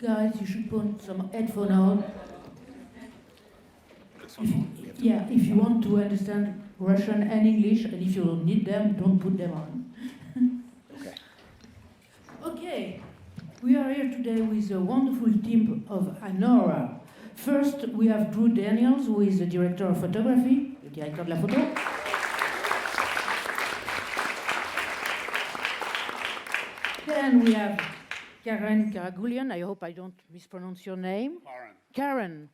guys, you should put some headphone on. If you want to understand Russian and English, and if you don't need them, don't put them on. Okay. Okay, we are here today with a wonderful team of ANORA. First, we have Drew Daniels, who is the director of photography, le directeur de la photo. Then we have Karen Karagulian. I hope I don't mispronounce your name. Karen.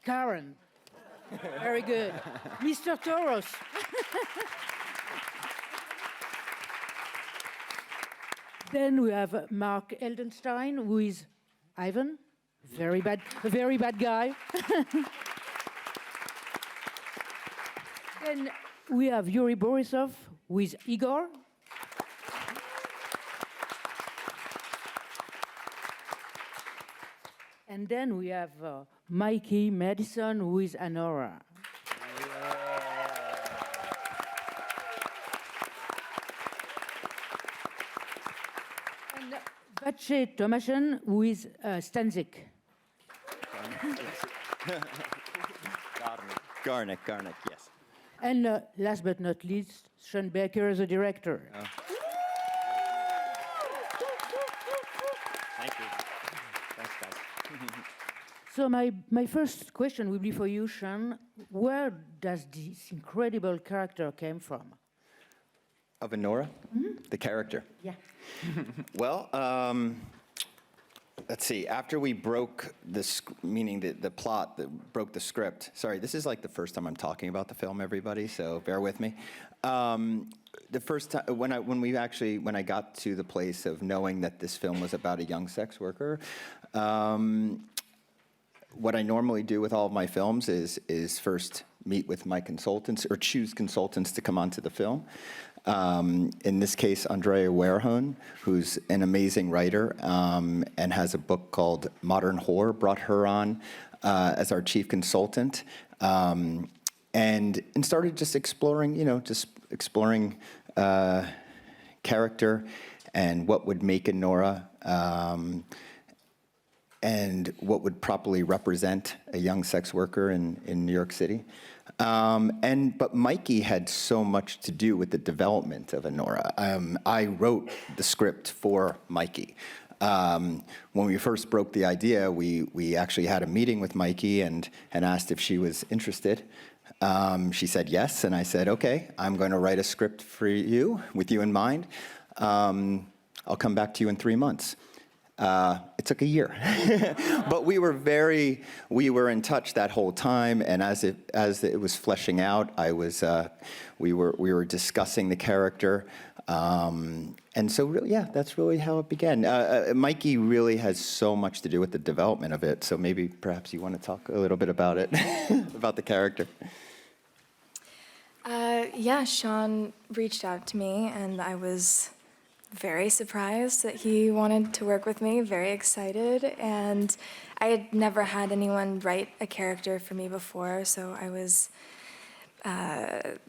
Karen. Very good. Mr. Toros. Then we have Mark Eldenstein, who is Ivan. A very bad guy. Then we have Yuri Borisov, who is Igor. And then we have Mikey Madison, who is ANORA. And Vache Tomashen, who is Stanzik. Garnick, yes. And last but not least, Sean Baker as a director. Oh. Thank you. Thanks, guys. So my first question will be for you, Sean. Where does this incredible character came from? Of ANORA? Mm-hmm. The character? Yeah. Well, let's see. After we broke meaning the plot that broke the script. Sorry, this is like the first time I'm talking about the film, everybody. So bear with me. The first time when I got to the place of knowing that this film was about a young sex worker, what I normally do with all of my films is first meet with my consultants or choose consultants to come onto the film. In this case, Andrea Werhon, who's an amazing writer and has a book called Modern Horror, brought her on as our chief consultant, and started just exploring, character and what would make ANORA and what would properly represent a young sex worker in New York City. But Mikey had so much to do with the development of ANORA. I wrote the script for Mikey. When we first broke the idea, we actually had a meeting with Mikey and asked if she was interested. She said yes, and I said, okay, I'm going to write a script for you, with you in mind. I'll come back to you in 3 months. It took a year, but we were in touch that whole time, and as it was fleshing out, we were discussing the character, and so really, yeah, that's really how it began. Mikey really has so much to do with the development of it, so maybe perhaps you want to talk a little bit about it, about the character. Yeah, Sean reached out to me, and I was very surprised that he wanted to work with me, very excited, and I had never had anyone write a character for me before, so I was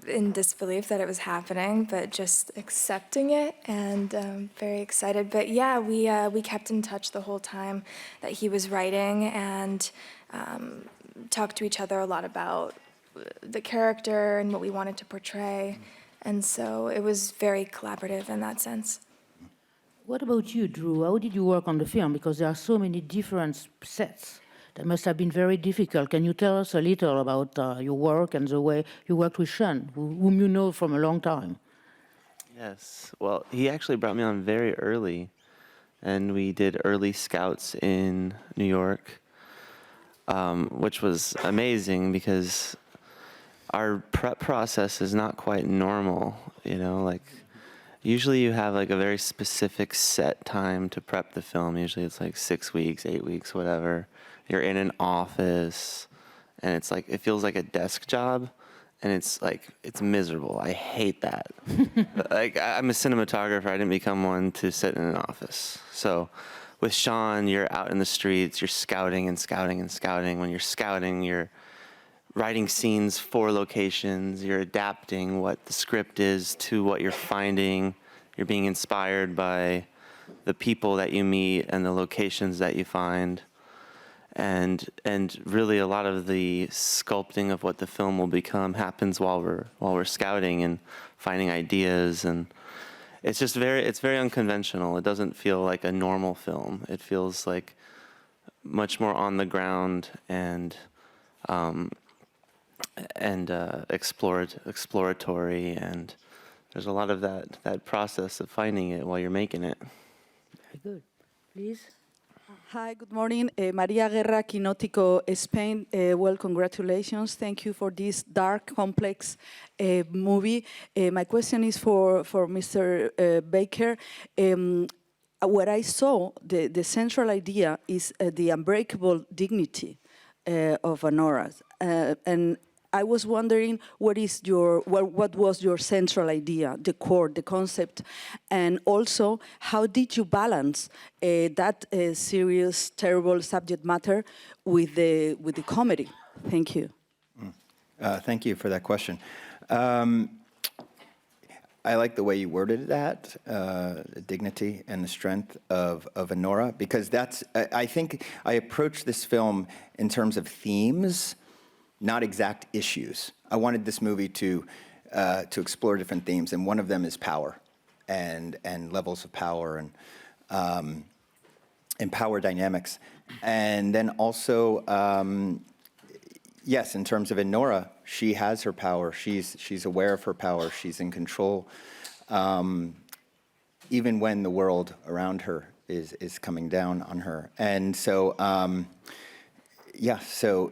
in disbelief that it was happening, but just accepting it and very excited. But yeah, we kept in touch the whole time that he was writing and talked to each other a lot about the character and what we wanted to portray, and so it was very collaborative in that sense. What about you, Drew? How did you work on the film? Because there are so many different sets. That must have been very difficult. Can you tell us a little about your work and the way you worked with Sean, whom you know from a long time? Yes. Well, he actually brought me on very early, and we did early scouts in New York, which was amazing because our prep process is not quite normal, like usually you have like a very specific set time to prep the film. Usually it's like 6 weeks, 8 weeks, whatever. You're in an office and it's like, it feels like a desk job and it's like, it's miserable. I hate that. Like I'm a cinematographer. I didn't become one to sit in an office. So with Sean, you're out in the streets, you're scouting and scouting and scouting. When you're scouting, you're writing scenes for locations, you're adapting what the script is to what you're finding. You're being inspired by the people that you meet and the locations that you find. And really a lot of the sculpting of what the film will become happens while we're scouting and finding ideas, and it's very unconventional. It doesn't feel like a normal film. It feels like much more on the ground and exploratory, and there's a lot of that process of finding it while you're making it. Very good. Please. Hi, good morning. Maria Guerra, Quinótico, Spain. Well, congratulations. Thank you for this dark, complex movie. My question is for Mr. Baker. What I saw, the central idea is the unbreakable dignity of ANORA. And I was wondering what was your central idea, the core, the concept, and also how did you balance that serious, terrible subject matter with the comedy? Thank you. Thank you for that question. I like the way you worded that, the dignity and the strength of ANORA, because I think I approached this film in terms of themes, not exact issues. I wanted this movie to explore different themes, and one of them is power, and levels of power, and power dynamics. And then also, yes, in terms of ANORA, she has her power. She's aware of her power. She's in control, even when the world around her is coming down on her. And so, yeah, so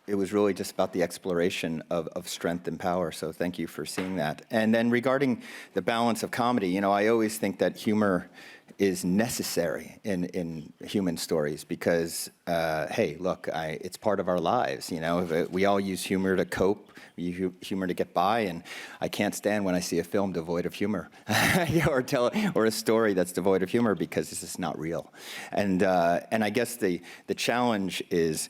it was really just about the exploration of strength and power, so thank you for seeing that. And then regarding the balance of comedy, I always think that humor is necessary in human stories because, hey, look, it's part of our lives, We all use humor to cope, we use humor to get by, and I can't stand when I see a film devoid of humor or a story that's devoid of humor because this is not real. And I guess the challenge is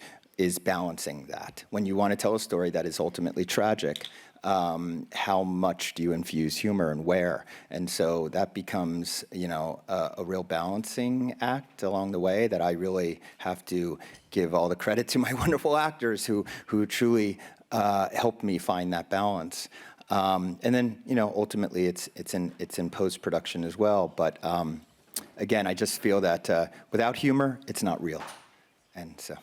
balancing that. When you want to tell a story that is ultimately tragic, how much do you infuse humor and where? And so that becomes, a real balancing act along the way that I really have to give all the credit to my wonderful actors who truly helped me find that balance. And then, ultimately it's in post-production as well. But again, I just feel that without humor, it's not real. And so.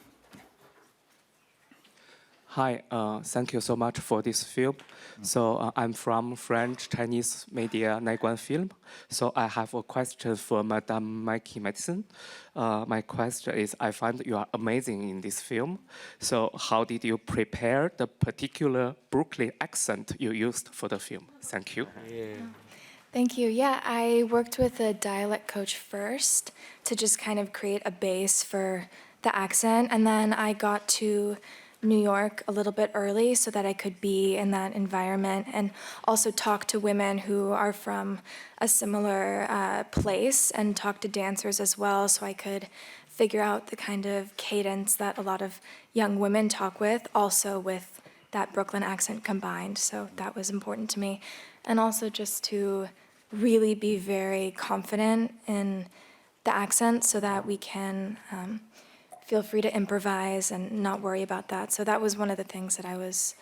Hi, thank you so much for this film. So I'm from French Chinese media Naiguan Film. So I have a question for Madame Mikey Madison. My question is, I find you are amazing in this film. So how did you prepare the particular Brooklyn accent you used for the film? Thank you. Thank you. Yeah, I worked with a dialect coach first to just kind of create a base for the accent, and then I got to New York a little bit early so that I could be in that environment and also talk to women who are from a similar place and talk to dancers as well, so I could figure out the kind of cadence that a lot of young women talk with, also with that Brooklyn accent combined. So that was important to me. And also just to really be very confident in the accent so that we can feel free to improvise and not worry about that. So that was one of the things that I was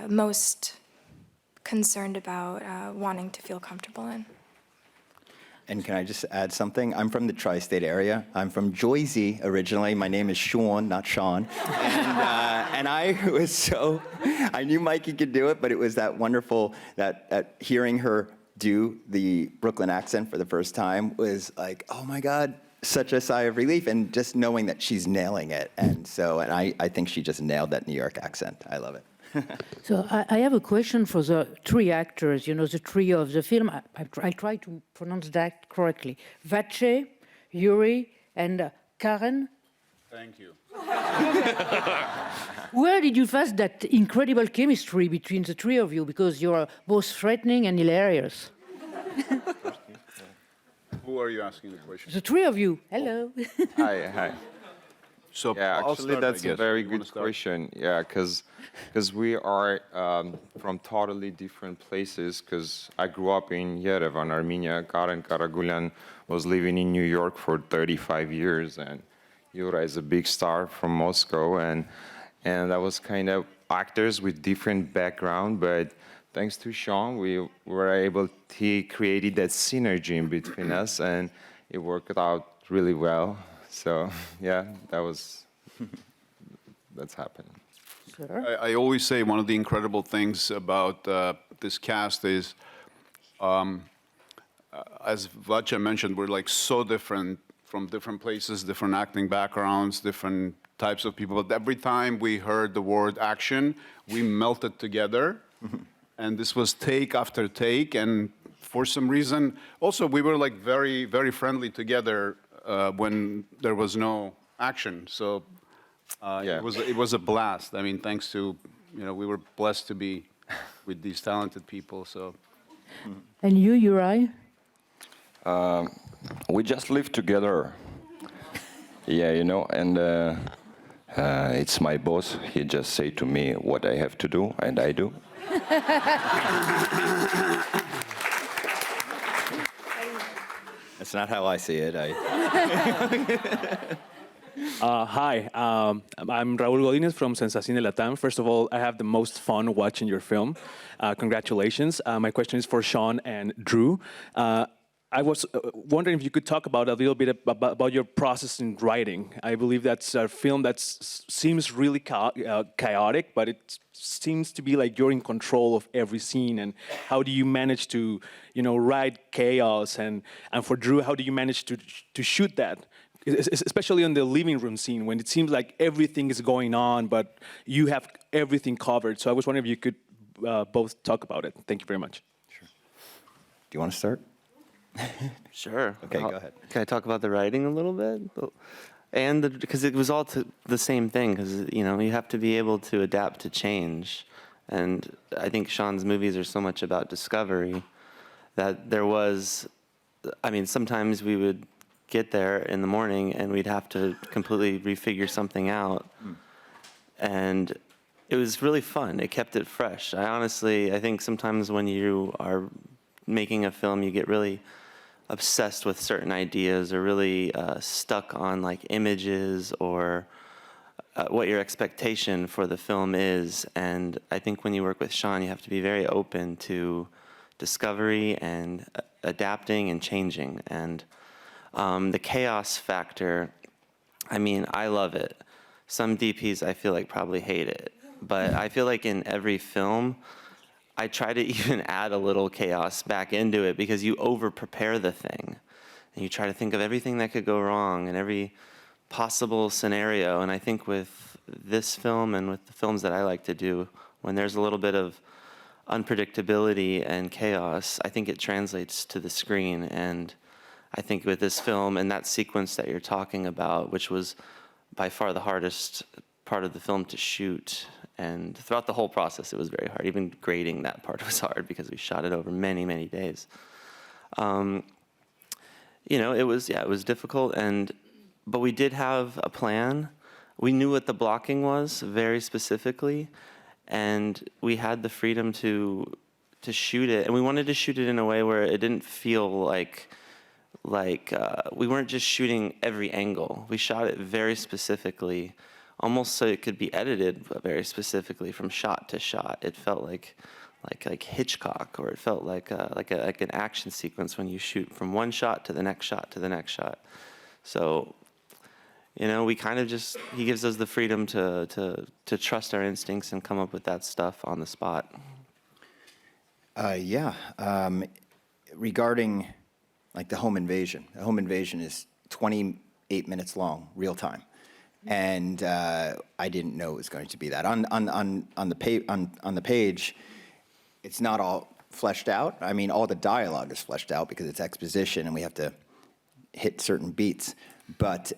most concerned about wanting to feel comfortable in. And can I just add something? I'm from the tri-state area. I'm from Jersey originally. My name is Sean, not Sean. And I knew Mikey could do it, but it was that wonderful, that hearing her do the Brooklyn accent for the first time was like, oh my God, such a sigh of relief, and just knowing that she's nailing it. And I think she just nailed that New York accent. I love it. So I have a question for the three actors, the trio of the film. I try to pronounce that correctly. Vache, Yuri, and Karen. Thank you. Where did you find that incredible chemistry between the three of you? Because you're both threatening and hilarious. Who are you asking the question? The three of you. Hello. Hi. So Yeah, I'll actually, start, I that's a guess. very You wanna good start? question. Yeah, because we are from totally different places. Because I grew up in Yerevan, Armenia. Karen Karagulan was living in New York for 35 years, and Yura is a big star from Moscow, and that was kind of actors with different background. But thanks to Sean, we were able. He created that synergy in between us, and it worked out really well. So yeah, that's happened. Sir? I always say one of the incredible things about this cast is, as Vacha mentioned, we're like so different from different places, different acting backgrounds, different types of people. But every time we heard the word action, we melted together. And this was take after take. And for some reason, also, we were like very, very friendly together when there was no action. So Yeah. it was a blast. I mean, thanks to, we were blessed to be with these talented people. So And you, Uri? We just live together. Yeah, and it's my boss. He just say to me what I have to do, and I do. That's not how I see it. Hi, I'm Raúl Godínez from Sensacine Latam. First of all, I have the most fun watching your film. Congratulations. My question is for Sean and Drew. I was wondering if you could talk about a little bit about your process in writing. I believe that's a film that seems really chaotic, but it seems to be like you're in control of every scene. And how do you manage to, write chaos? And for Drew, how do you manage to shoot that? Especially on the living room scene, when it seems like everything is going on, but you have everything covered. So I was wondering if you could both talk about it. Thank you very much. Sure. Do you want to start? Sure. Okay, go ahead. Can I talk about the writing a little bit? And because it was all the same thing, because you have to be able to adapt to change. And I think Sean's movies are so much about discovery that there was, sometimes we would get there in the morning and we'd have to completely refigure something out. And it was really fun. It kept it fresh. I think sometimes when you are making a film, you get really obsessed with certain ideas or really stuck on like images or what your expectation for the film is. And I think when you work with Sean, you have to be very open to discovery and adapting and changing. And the chaos factor, I love it. Some DPs I feel like probably hate it. But I feel like in every film, I try to even add a little chaos back into it because you over-prepare the thing. And you try to think of everything that could go wrong and every possible scenario. And I think with this film and with the films that I like to do, when there's a little bit of unpredictability and chaos, I think it translates to the screen. And I think with this film and that sequence that you're talking about, which was by far the hardest part of the film to shoot, and throughout the whole process, it was very hard. Even grading that part was hard because we shot it over many, many days. It was difficult, but we did have a plan. We knew what the blocking was very specifically, and we had the freedom to shoot it. And we wanted to shoot it in a way where it didn't feel like we weren't just shooting every angle. We shot it very specifically, almost so it could be edited very specifically from shot to shot. It felt like Hitchcock, or it felt like an action sequence when you shoot from one shot to the next shot to the next shot. So, we kind of he gives us the freedom to trust our instincts and come up with that stuff on the spot. Regarding like the home invasion is 28 minutes long, real time. And I didn't know it was going to be that. On the page, it's not all fleshed out. All the dialogue is fleshed out because it's exposition and we have to hit certain beats. But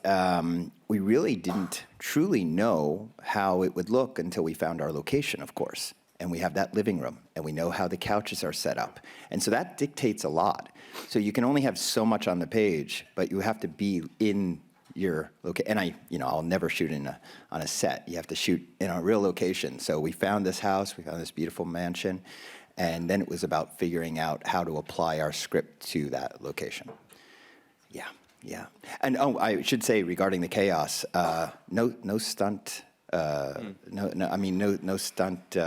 we really didn't truly know how it would look until we found our location, of course. And we have that living room, and we know how the couches are set up. And so that dictates a lot. So you can only have so much on the page, but you have to be in your location. And I'll never shoot on a set. You have to shoot in a real location. So we found this house, we found this beautiful mansion, and then it was about figuring out how to apply our script to that location. Yeah. And I should say regarding the chaos, no stunt. No stunt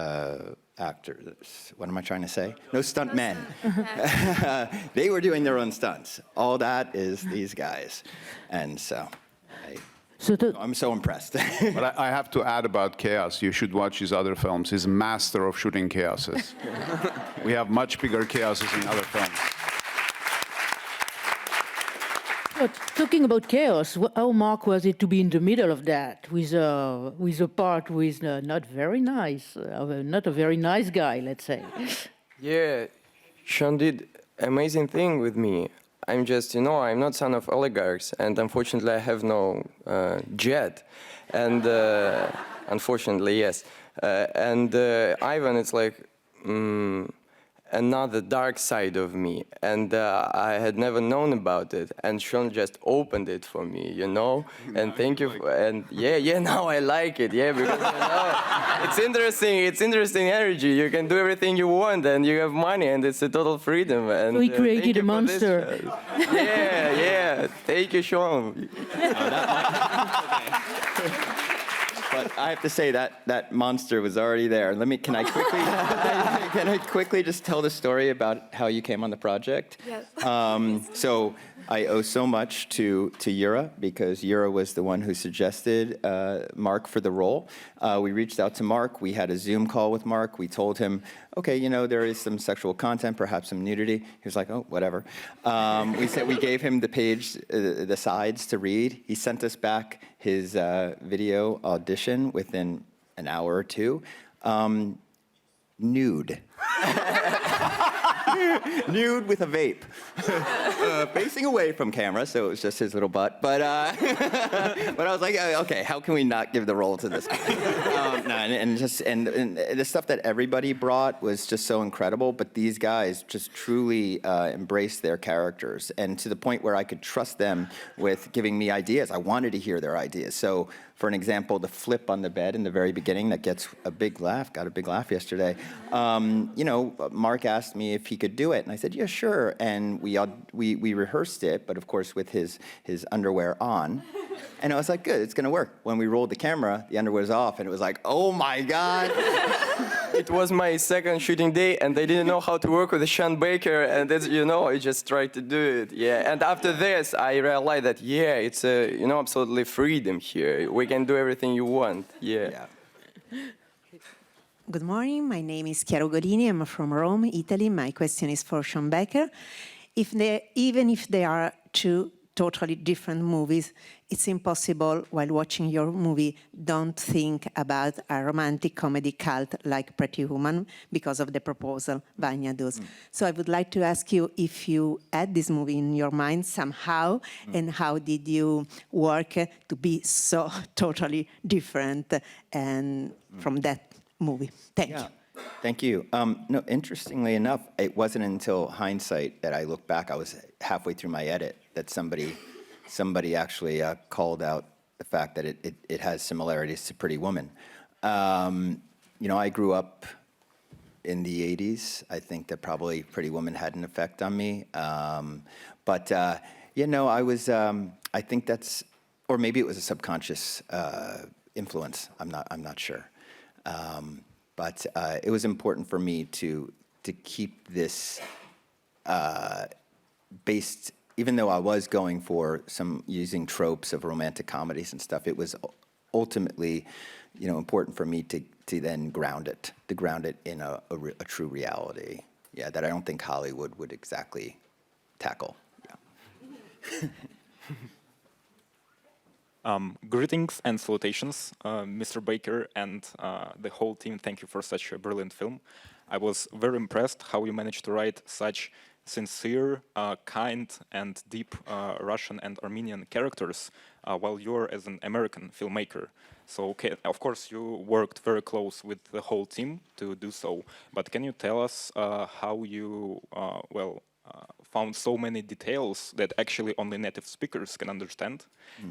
actors. What am I trying to say? No stunt men. They were doing their own stunts. All that is these guys, and so I'm so impressed. But I have to add about chaos. You should watch his other films. He's a master of shooting chaoses. We have much bigger chaoses in other films. But talking about chaos, how Mark was it to be in the middle of that with a part with not very nice, not a very nice guy, let's say. Yeah, Sean did amazing thing with me. I'm just, I'm not son of oligarchs, and unfortunately I have no jet, and unfortunately, yes. And Ivan, it's like another dark side of me, and I had never known about it, and Sean just opened it for me, and thank you, and now I like it, because it's interesting energy, you can do everything you want, and you have money, and it's a total freedom, and So he created a monster. Thank you, Sean. But I have to say that monster was already there. Can I quickly just tell the story about how you came on the project? Yes. So I owe so much to Yura, because Yura was the one who suggested Mark for the role. We reached out to Mark. We had a Zoom call with Mark. We told him, okay, there is some sexual content, perhaps some nudity. He was like, oh, whatever. We gave him the page, the sides to read. He sent us back his video audition within an hour or two. Nude. Nude with a vape. Facing away from camera, so it was just his little butt. But I was like, okay, how can we not give the role to this guy? And the stuff that everybody brought was just so incredible, but these guys just truly embraced their characters, and to the point where I could trust them with giving me ideas. I wanted to hear their ideas. So, for an example, the flip on the bed in the very beginning that gets a big laugh, got a big laugh yesterday. Mark asked me if he could do it, and I said, yeah, sure. And we rehearsed it, but of course with his underwear on. And I was like, good, it's going to work. When we rolled the camera, the underwear was off, and it was like, oh my God. It was my second shooting day, and I didn't know how to work with Sean Baker, and that's, I just tried to do it. Yeah, and after this, I realized that, it's absolutely freedom here. We can do everything you want. Yeah. Good morning. My name is Chiara Ugolini. I'm from Rome, Italy. My question is for Sean Baker. Even if they are two totally different movies, it's impossible while watching your movie don't think about a romantic comedy cult like Pretty Woman because of the proposal Vanya does. So I would like to ask you if you had this movie in your mind somehow, and how did you work to be so totally different and from that movie? Thank you. Thank you. No, interestingly enough, it wasn't until hindsight that I looked back. I was halfway through my edit that somebody actually called out the fact that it has similarities to Pretty Woman. I grew up in the 80s. I think that probably Pretty Woman had an effect on me. I was, I think that's, or maybe it was a subconscious influence. I'm not sure. But it was important for me to keep this based, even though I was going for using tropes of romantic comedies and stuff, it was ultimately, important for me to then ground it in a true reality. Yeah, that I don't think Hollywood would exactly tackle. Yeah. Greetings and salutations, Mr. Baker and the whole team. Thank you for such a brilliant film. I was very impressed how you managed to write such sincere, kind, and deep Russian and Armenian characters while you're as an American filmmaker. So, okay, of course, you worked very close with the whole team to do so. But can you tell us how you, found so many details that actually only native speakers can understand.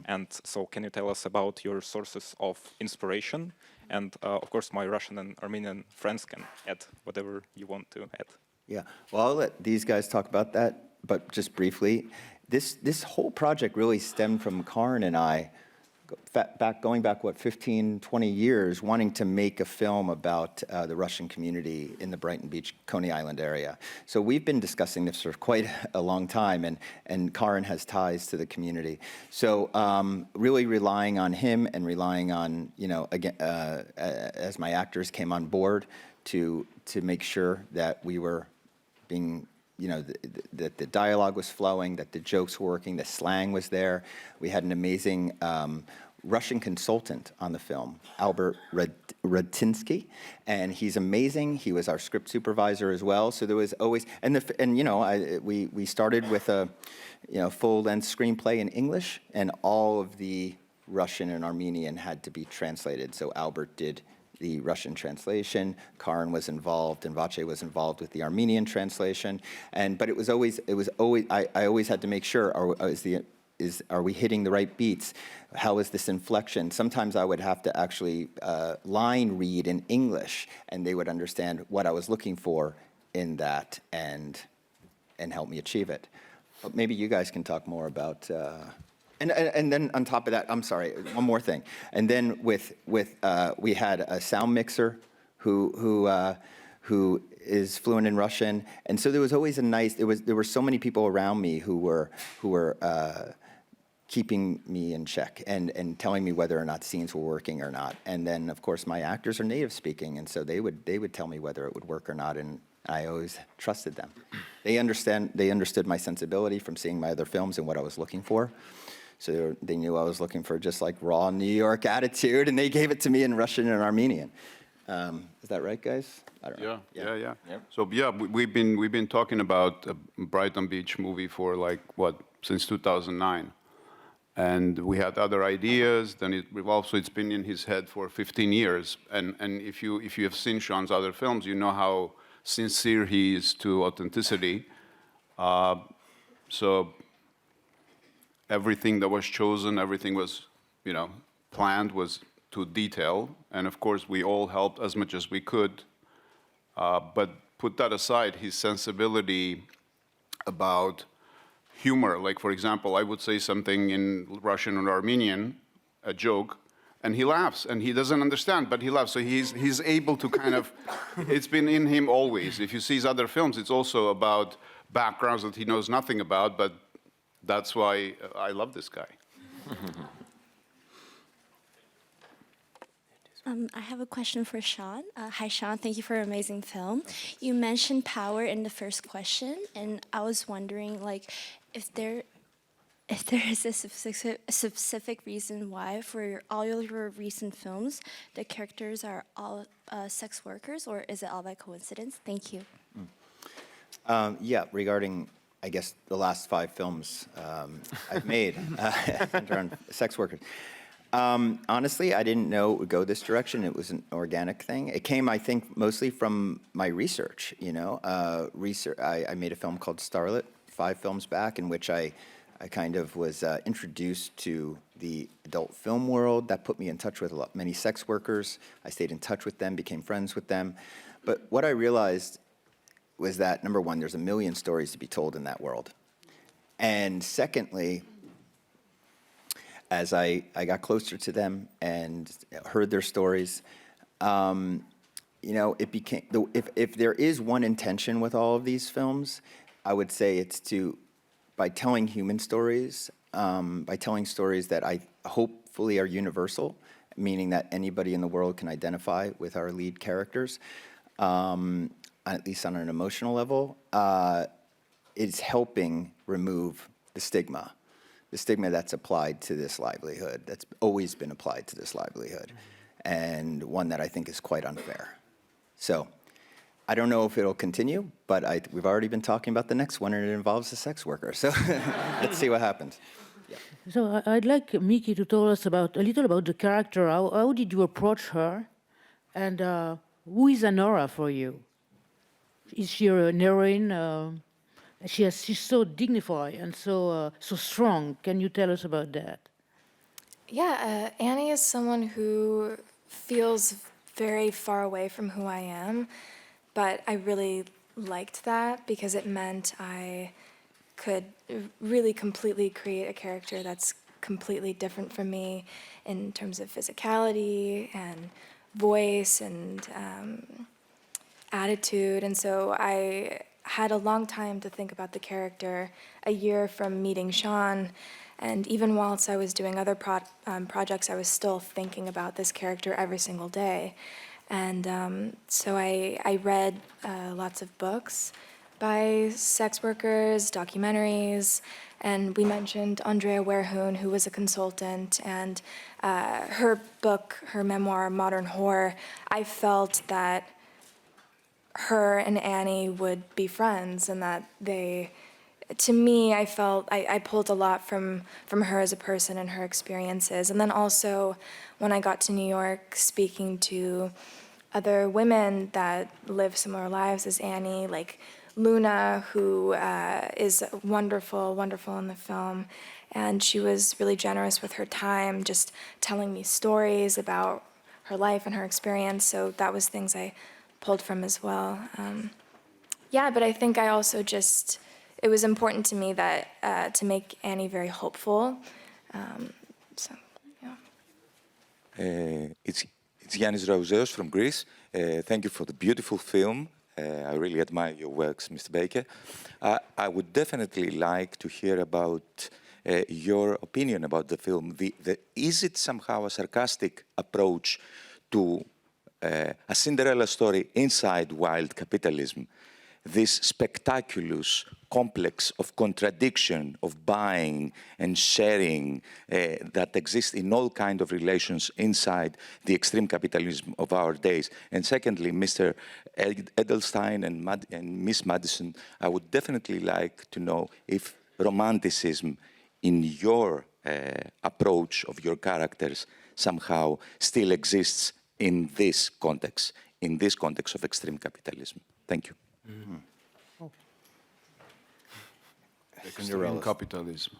And so can you tell us about your sources of inspiration? And of course, my Russian and Armenian friends can add whatever you want to add. Yeah, well, I'll let these guys talk about that, but just briefly, this whole project really stemmed from Karin and I, going back, what, 15, 20 years, wanting to make a film about the Russian community in the Brighton Beach, Coney Island area. So we've been discussing this for quite a long time, and Karin has ties to the community. So really relying on him and relying on, again, as my actors came on board to make sure that we were being, that the dialogue was flowing, that the jokes were working, the slang was there. We had an amazing Russian consultant on the film, Albert Radinsky, and he's amazing. He was our script supervisor as well. So there was always, we started with a full-length screenplay in English, and all of the Russian and Armenian had to be translated. So Albert did the Russian translation. Karin was involved, and Vache was involved with the Armenian translation. But it was always. I always had to make sure: are we hitting the right beats? How is this inflection? Sometimes I would have to actually line read in English, and they would understand what I was looking for in that, and help me achieve it. But maybe you guys can talk more about. And then on top of that, I'm sorry, one more thing. And then we had a sound mixer who is fluent in Russian, and so there was always there were so many people around me who were keeping me in check and telling me whether or not scenes were working or not. And then of course my actors are native speaking, and so they would tell me whether it would work or not, and I always trusted them. They understood my sensibility from seeing my other films and what I was looking for. So they knew I was looking for just like raw New York attitude, and they gave it to me in Russian and Armenian. Is that right, guys? I don't know. Yeah. So we've been talking about a Brighton Beach movie for since 2009, and we had other ideas. Then it's been in his head for 15 years. And if you have seen Sean's other films, you know how sincere he is to authenticity. So everything that was chosen, everything was, planned, was to detail. And of course, we all helped as much as we could. But put that aside, his sensibility about humor, like for example, I would say something in Russian or Armenian, a joke, and he laughs, and he doesn't understand, but he laughs. So he's able to kind of, it's been in him always. If you see his other films, it's also about backgrounds that he knows nothing about, but that's why I love this guy. I have a question for Sean. Hi, Sean. Thank you for an amazing film. You mentioned power in the first question, and I was wondering, if there is a specific reason why for all your recent films the characters are all sex workers, or is it all by coincidence? Thank you. Yeah, regarding, I guess, the last 5 films I've made around sex workers. Honestly, I didn't know it would go this direction. It was an organic thing. It came, I think, mostly from my research. I made a film called Starlet 5 films back, in which I kind of was introduced to the adult film world. That put me in touch with many sex workers. I stayed in touch with them, became friends with them. But what I realized was that, number one, there's a million stories to be told in that world. And secondly, as I got closer to them and heard their stories, it became, if there is one intention with all of these films, I would say it's by telling human stories, by telling stories that I hopefully are universal, meaning that anybody in the world can identify with our lead characters, at least on an emotional level, it's helping remove the stigma that's applied to this livelihood, that's always been applied to this livelihood, and one that I think is quite unfair. So I don't know if it'll continue, but we've already been talking about the next one, and it involves a sex worker. So let's see what happens. Yeah. So I'd like Miki to tell us a little about the character. How did you approach her? And who is ANORA for you? Is she an heroine? She's so dignified and so strong. Can you tell us about that? Yeah, Annie is someone who feels very far away from who I am, but I really liked that because it meant I could really completely create a character that's completely different from me in terms of physicality and voice and attitude. And so I had a long time to think about the character, a year from meeting Sean. And even whilst I was doing other projects, I was still thinking about this character every single day. And so I read lots of books by sex workers, documentaries, and we mentioned Andrea Werhoon, who was a consultant, and her book, her memoir, Modern Whore, I felt that her and Annie would be friends and that they, to me, I felt I pulled a lot from her as a person and her experiences. And then also when I got to New York, speaking to other women that live similar lives as Annie, like Luna, who is wonderful, wonderful in the film. And she was really generous with her time, just telling me stories about her life and her experience. So that was things I pulled from as well. Yeah, but I think I also just, it was important to me that to make Annie very hopeful. So, yeah. It's Yannis Rouzeos from Greece. Thank you for the beautiful film. I really admire your works, Mr. Baker. I would definitely like to hear about your opinion about the film. Is it somehow a sarcastic approach to a Cinderella story inside wild capitalism? This spectacular complex of contradiction, of buying and sharing that exists in all kinds of relations inside the extreme capitalism of our days. And secondly, Mr. Edelstein and Miss Madison, I would definitely like to know if romanticism in your approach of your characters somehow still exists in this context of extreme capitalism. Thank you. Mm-hmm. Extreme capitalism.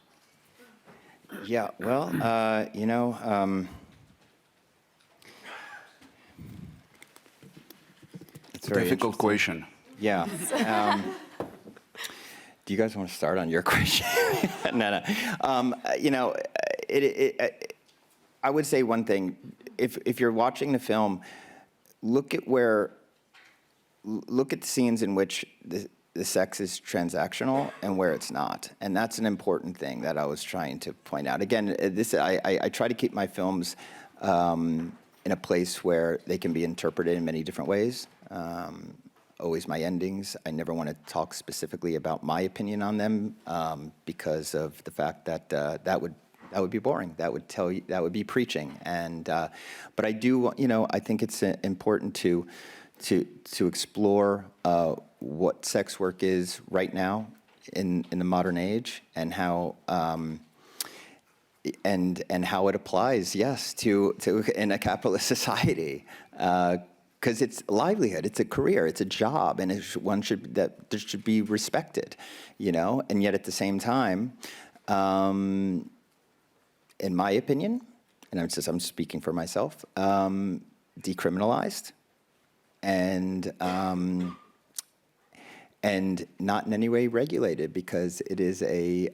Yeah, well, you know, it's a very difficult question. Yeah. Do you guys want to start on your question? No. You know, I would say one thing. If you're watching the film, look at the scenes in which the sex is transactional and where it's not. And that's an important thing that I was trying to point out. Again, I try to keep my films in a place where they can be interpreted in many different ways. Always my endings, I never want to talk specifically about my opinion on them because of the fact that that would be boring. That would be preaching. And but I do, you know, I think it's important to explore what sex work is right now in the modern age, and how and how it applies, yes, to in a capitalist society, because it's a livelihood, it's a career, it's a job, and there should be respected, you know. And yet at the same time, in my opinion, and I'm speaking for myself, decriminalized. And not in any way regulated, because it is a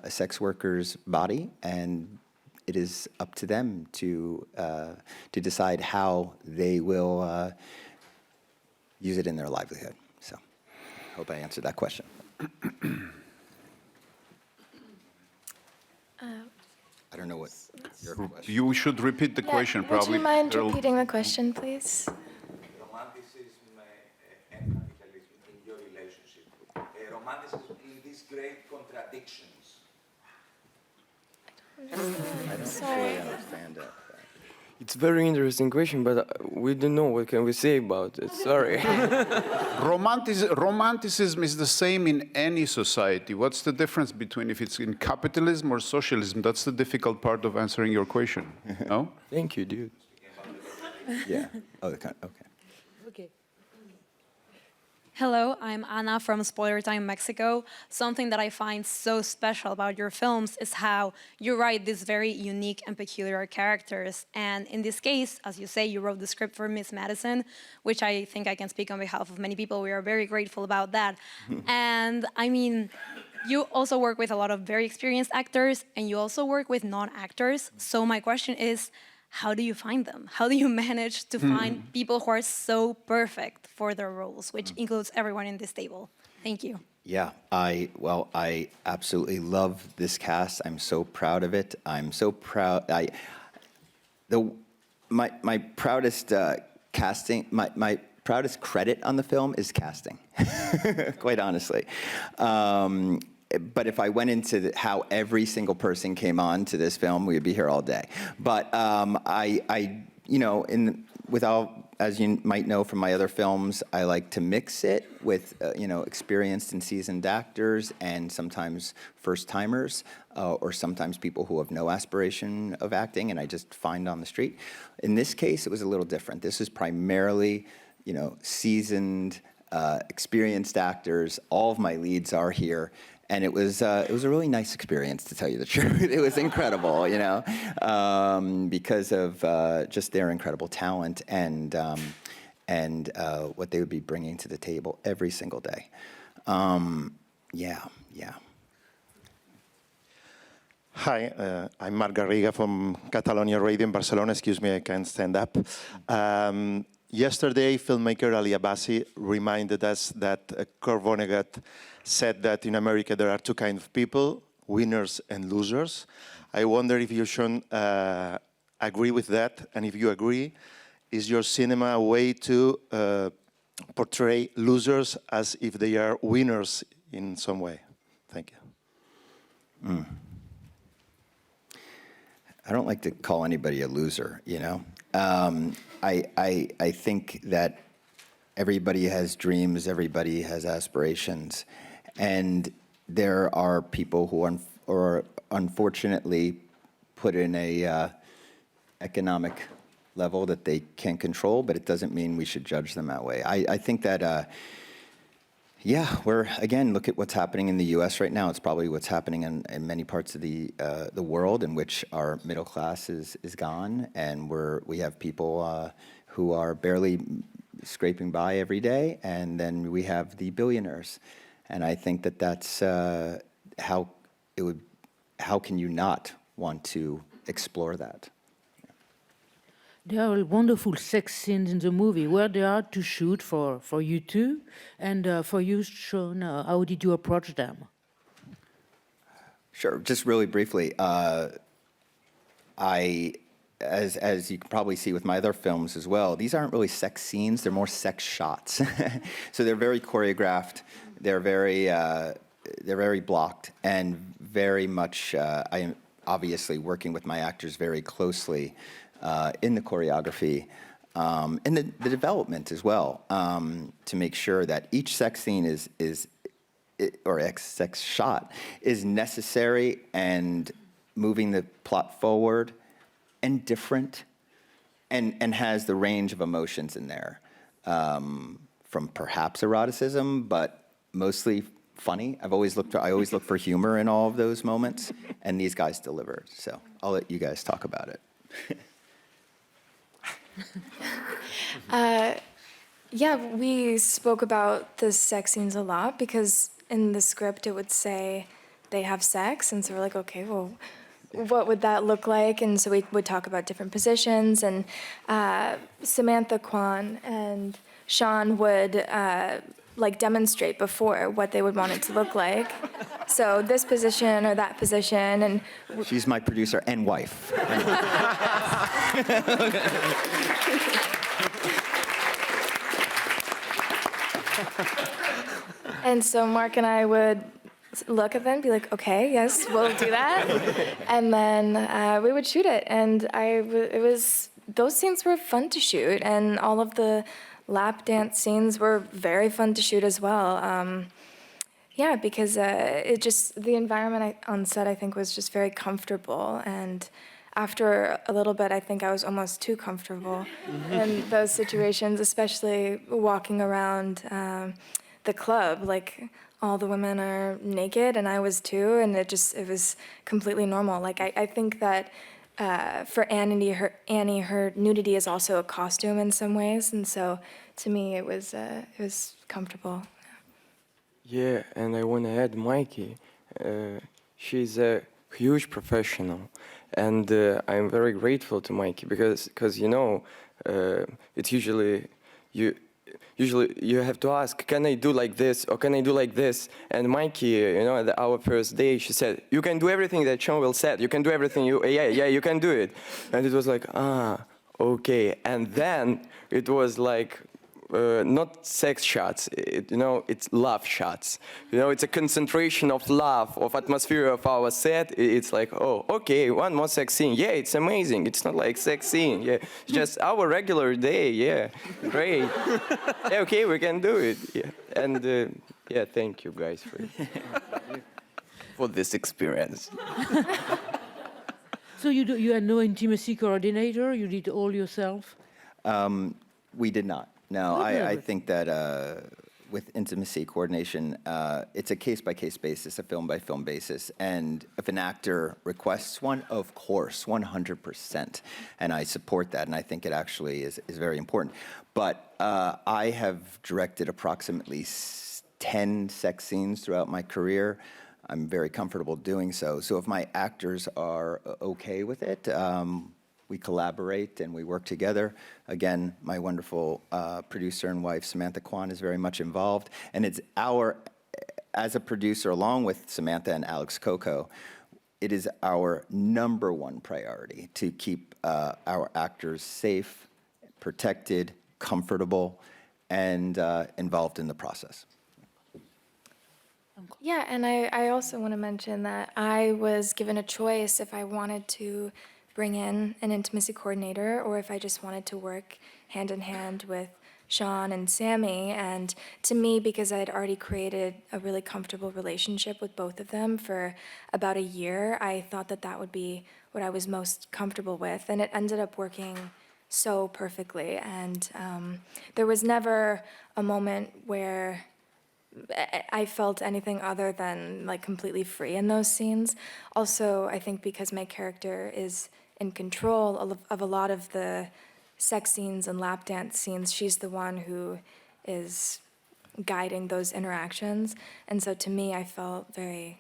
sex worker's body, and it is up to them to decide how they will use it in their livelihood. So, I hope I answered that question. I don't know what your question. You should repeat the question, probably. Would you mind repeating the question, please? Romanticism in these great contradictions. I don't Sorry. fully understand it. It's a very interesting question, but we don't know what can we say about it. Sorry. Romanticism is the same in any society. What's the difference between if it's in capitalism or socialism? That's the difficult part of answering your question. No? Thank you, dude. Yeah. Oh, okay. Okay. Hello, I'm Ana from Spoiler Time, Mexico. Something that I find so special about your films is how you write these very unique and peculiar characters. And in this case, as you say, you wrote the script for Miss Madison, which I think I can speak on behalf of many people. We are very grateful about that. And I mean, you also work with a lot of very experienced actors, and you also work with non-actors. So my question is, how do you find them? How do you manage to find people who are so perfect for their roles, which includes everyone in this table? Thank you. Yeah, I absolutely love this cast. I'm so proud of it. I'm so proud. My proudest casting, my proudest credit on the film is casting, quite honestly. But if I went into how every single person came on to this film, we'd be here all day. But as you might know from my other films, I like to mix it with, experienced and seasoned actors and sometimes first-timers or sometimes people who have no aspiration of acting and I just find on the street. In this case, it was a little different. This is primarily, seasoned, experienced actors. All of my leads are here. And it was a really nice experience, to tell you the truth. It was incredible, because of just their incredible talent and what they would be bringing to the table every single day. Yeah. Hi, I'm Marc Garriga from Catalonia Radio in Barcelona. Excuse me, I can't stand up. Yesterday, filmmaker Ali Abbasi reminded us that Kurt Vonnegut said that in America there are two kinds of people, winners and losers. I wonder if you, Sean, agree with that, and if you agree, is your cinema a way to portray losers as if they are winners in some way? Thank you. I don't like to call anybody a loser, I think that everybody has dreams, everybody has aspirations, and there are people who are unfortunately put in a economic level that they can't control, but it doesn't mean we should judge them that way. I think that, look at what's happening in the U.S. right now. It's probably what's happening in many parts of the world in which our middle class is gone, and we have people who are barely scraping by every day, and then we have the billionaires. And I think that that's how can you not want to explore that? There are wonderful sex scenes in the movie. Where they are to shoot for you two, and for you, Sean, how did you approach them? Sure. Just really briefly, as you can probably see with my other films as well, these aren't really sex scenes; they're more sex shots. So they're very choreographed. They're very blocked, and very much. I am obviously working with my actors very closely. In the choreography, and the development as well, to make sure that each sex scene or sex shot is necessary and moving the plot forward and different, and has the range of emotions in there, from perhaps eroticism, but mostly funny. I always look for humor in all of those moments, and these guys delivered. So I'll let you guys talk about it. We spoke about the sex scenes a lot because in the script it would say they have sex, and so we're like, okay, well, what would that look like? And so we would talk about different positions, and Samantha Kwan and Sean would demonstrate before what they would want it to look like. So this position or that position, and she's my producer and wife. And so Mark and I would look at them and be like, okay, yes, we'll do that. And then we would shoot it. And those scenes were fun to shoot. And all of the lap dance scenes were very fun to shoot as well. Because the environment on set, I think, was just very comfortable. And after a little bit, I think I was almost too comfortable in those situations, especially walking around the club. Like, all the women are naked, and I was too, and it was completely normal. Like, I think that for Annie, her nudity is also a costume in some ways, and so to me, it was comfortable. Yeah, and I want to add Mikey. She's a huge professional, and I'm very grateful to Mikey because you know, it's usually you have to ask, can I do like this or can I do like this? And Mikey, you know, at our first day, she said, you can do everything that Sean will said. You can do everything. Yeah, you can do it. And it was like, okay. And then it was like, not sex shots, you know, it's love shots. You know, it's a concentration of love, of atmosphere of our set. It's like, oh, okay, one more sex scene. Yeah, it's amazing. It's not like sex scene. Yeah, it's just our regular day. Yeah, great. Yeah, okay, we can do it. Yeah, and yeah, thank you guys for this experience. So you had no intimacy coordinator? You did all yourself? We did not. No, I think that with intimacy coordination, it's a case-by-case basis, a film-by-film basis. And if an actor requests one, of course, 100%. And I support that, and I think it actually is very important. But I have directed approximately 10 sex scenes throughout my career. I'm very comfortable doing so. So if my actors are okay with it, we collaborate and we work together. Again, my wonderful producer and wife, Samantha Kwan, is very much involved. And it's as a producer, along with Samantha and Alex Coco, it is our #1 priority to keep our actors safe, protected, comfortable, and involved in the process. Yeah, and I also want to mention that I was given a choice if I wanted to bring in an intimacy coordinator or if I just wanted to work hand in hand with Sean and Sammy. And to me, because I had already created a really comfortable relationship with both of them for about a year, I thought that that would be what I was most comfortable with. And it ended up working so perfectly. And there was never a moment where I felt anything other than like completely free in those scenes. Also, I think because my character is in control of a lot of the sex scenes and lap dance scenes, she's the one who is guiding those interactions. And so to me, I felt very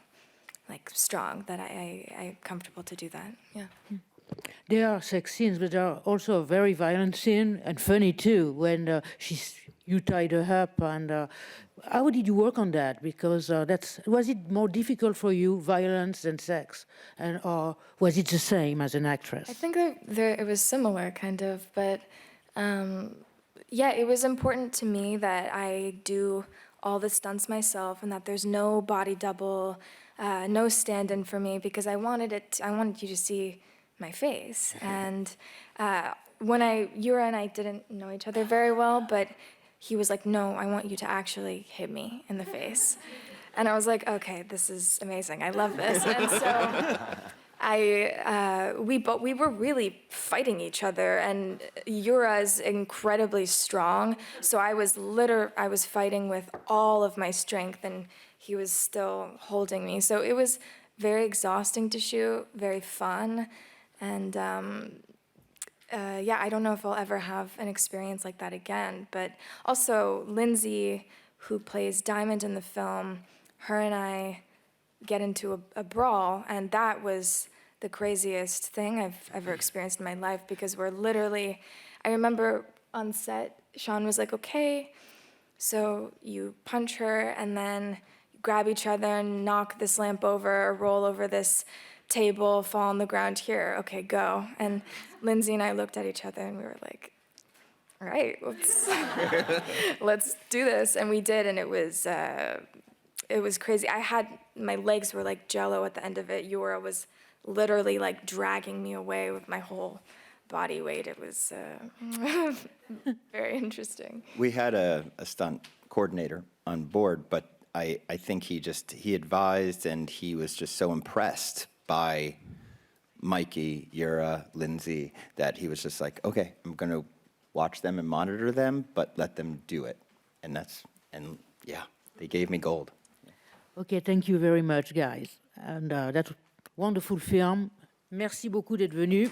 like strong that I'm comfortable to do that. Yeah. There are sex scenes, but there are also a very violent scene and funny too when you tied her up. And how did you work on that? Because was it more difficult for you, violence than sex, or was it the same as an actress? I think it was similar, kind of, but yeah, it was important to me that I do all the stunts myself and that there's no body double, no stand-in for me, because I wanted you to see my face. And when Yura and I didn't know each other very well, but he was like, no, I want you to actually hit me in the face. And I was like, okay, this is amazing. I love this. And so we were really fighting each other, and Yura's incredibly strong. So I was fighting with all of my strength, and he was still holding me. So it was very exhausting to shoot, very fun. And yeah, I don't know if I'll ever have an experience like that again. But also, Lindsay, who plays Diamond in the film, her and I get into a brawl, and that was the craziest thing I've ever experienced in my life, because we're literally, I remember on set, Sean was like, okay, so you punch her, and then you grab each other and knock this lamp over, or roll over this table, fall on the ground here, okay, go. And Lindsay and I looked at each other and we were like, all right, let's do this. And we did, and it was crazy. My legs were like jello at the end of it. Yura was literally like dragging me away with my whole body weight. It was very interesting. We had a stunt coordinator on board, but I think he advised, and he was just so impressed by Mikey, Yura, Lindsay, that he was just like, okay, I'm going to watch them and monitor them, but let them do it. And yeah, they gave me gold. Okay, thank you very much, guys. And that's wonderful film. Merci beaucoup d'être venu.